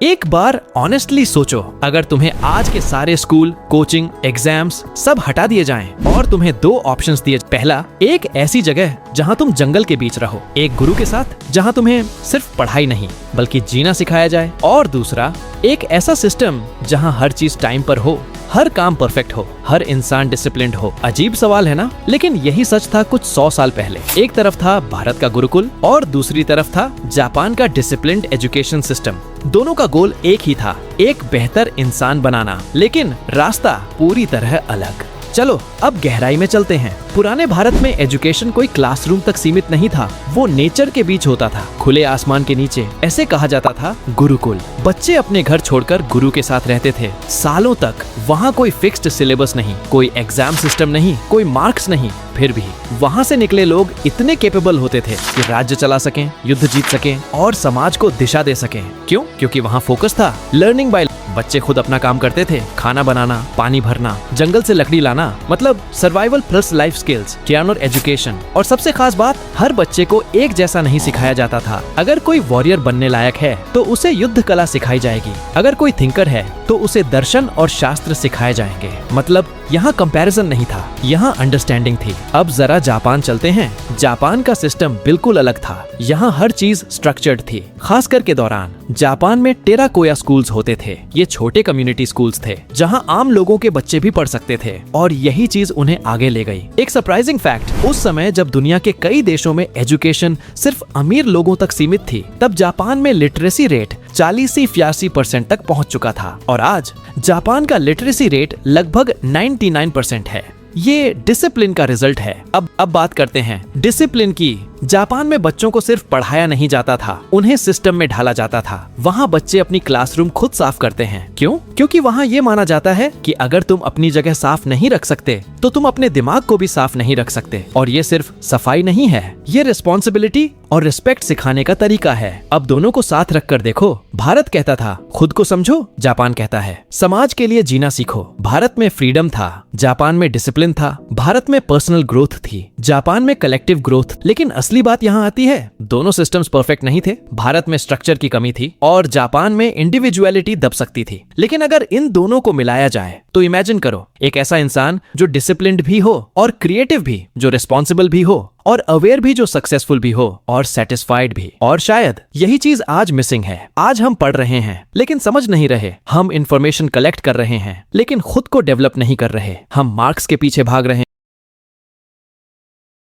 एक बार ऑनेस्टली सोचो, अगर तुम्हें आज के सारे स्कूल, कोचिंग, एग्जाम्स सब हटा दिए जाएं और तुम्हें दो ऑप्शंस दिए। पहला, एक ऐसी जगह जहां तुम जंगल के बीच रहो, एक गुरु के साथ जहां तुम्हें सिर्फ पढ़ाई नहीं बल्कि जीना सिखाया जाए, और दूसरा, एक ऐसा सिस्टम जहां हर चीज टाइम पर हो, हर काम परफेक्ट हो, हर इंसान डिसिप्लिन्ड हो। अजीब सवाल है ना? लेकिन यही सच था कुछ 100 साल पहले। एक तरफ था भारत का गुरुकुल और दूसरी तरफ था जापान का डिसिप्लिन्ड एजुकेशन सिस्टम। दोनों का गोल एक ही था, एक बेहतर इंसान बनाना, लेकिन रास्ता पूरी तरह अलग। चलो अब गहराई में चलते हैं। पुराने भारत में एजुकेशन कोई क्लासरूम तक सीमित नहीं था, वो नेचर के बीच होता था, खुले आसमान के नीचे। ऐसे कहा जाता था गुरुकुल। बच्चे अपने घर छोड़कर गुरु के साथ रहते थे सालों तक। वहाँ कोई फिक्स्ड सिलेबस नहीं, कोई एग्जाम सिस्टम नहीं, कोई मार्क्स नहीं। फिर भी वहाँ से निकले लोग इतने कैपेबल होते थे कि राज्य चला सकें, युद्ध जीत सकें और समाज को दिशा दे सकें। क्यों? क्योंकि वहाँ फोकस था लर्निंग बाय। बच्चे खुद अपना काम करते थे, खाना बनाना, पानी भरना, जंगल से लकड़ी लाना, मतलब सर्वाइवल प्लस लाइफ स्किल्स, ज्ञान और एजुकेशन। और सबसे खास बात, हर बच्चे को एक जैसा नहीं सिखाया जाता था। अगर कोई वॉरियर बनने लायक है तो उसे युद्ध कला सिखाई जाएगी, अगर कोई थिंकर है तो उसे दर्शन और शास्त्र सिखाए जाएंगे। मतलब यहाँ कंपैरिजन नहीं था, यहाँ अंडरस्टैंडिंग थी। अब जरा जापान चलते हैं। जापान का सिस्टम बिल्कुल अलग था। यहाँ हर चीज स्ट्रक्चर्ड थी। खासकर के दौरान जापान में टेराकोया स्कूल्स होते थे। ये छोटे कम्युनिटी स्कूल्स थे जहाँ आम लोगों के बच्चे भी पढ़ सकते थे, और यही चीज उन्हें आगे ले गई। एक सरप्राइजिंग फैक्ट, उस समय जब दुनिया के कई देशों में एजुकेशन सिर्फ अमीर लोगों तक सीमित थी, तब जापान में लिटरेसी रेट 40-82% तक पहुंच चुका था। और आज जापान का लिटरेसी रेट लगभग 99% है। ये डिसिप्लिन का रिजल्ट है। अब बात करते हैं डिसिप्लिन की। जापान में बच्चों को सिर्फ पढ़ाया नहीं जाता था, उन्हें सिस्टम में ढाला जाता था। वहाँ बच्चे अपनी क्लासरूम खुद साफ करते हैं। क्यों? क्योंकि वहाँ ये माना जाता है कि अगर तुम अपनी जगह साफ नहीं रख सकते तो तुम अपने दिमाग को भी साफ नहीं रख सकते। और ये सिर्फ सफाई नहीं है, ये रिस्पॉन्सिबिलिटी और रिस्पेक्ट सिखाने का तरीका है। अब दोनों को साथ रखकर देखो। भारत कहता था खुद को समझो, जापान कहता है समाज के लिए जीना सीखो। भारत में फ्रीडम था, जापान में डिसिप्लिन था। भारत में पर्सनल ग्रोथ थी, जापान में कलेक्टिव ग्रोथ। लेकिन असली बात यहाँ आती है, दोनों सिस्टम्स परफेक्ट नहीं थे। भारत में स्ट्रक्चर की कमी थी और जापान में इंडिविजुअलिटी दब सकती थी। लेकिन अगर इन दोनों को मिलाया जाए तो इमेजिन करो एक ऐसा इंसान जो डिसिप्लिन्ड भी हो और क्रिएटिव भी, जो रिस्पॉन्सिबल भी हो और अवेयर भी, जो सक्सेसफुल भी हो और सेटिस्फाइड भी। और शायद यही चीज आज मिसिंग है। आज हम पढ़ रहे हैं लेकिन समझ नहीं रहे, हम इंफॉर्मेशन कलेक्ट कर रहे हैं लेकिन खुद को डेवलप नहीं कर रहे, हम मार्क्स के पीछे भाग रहे हैं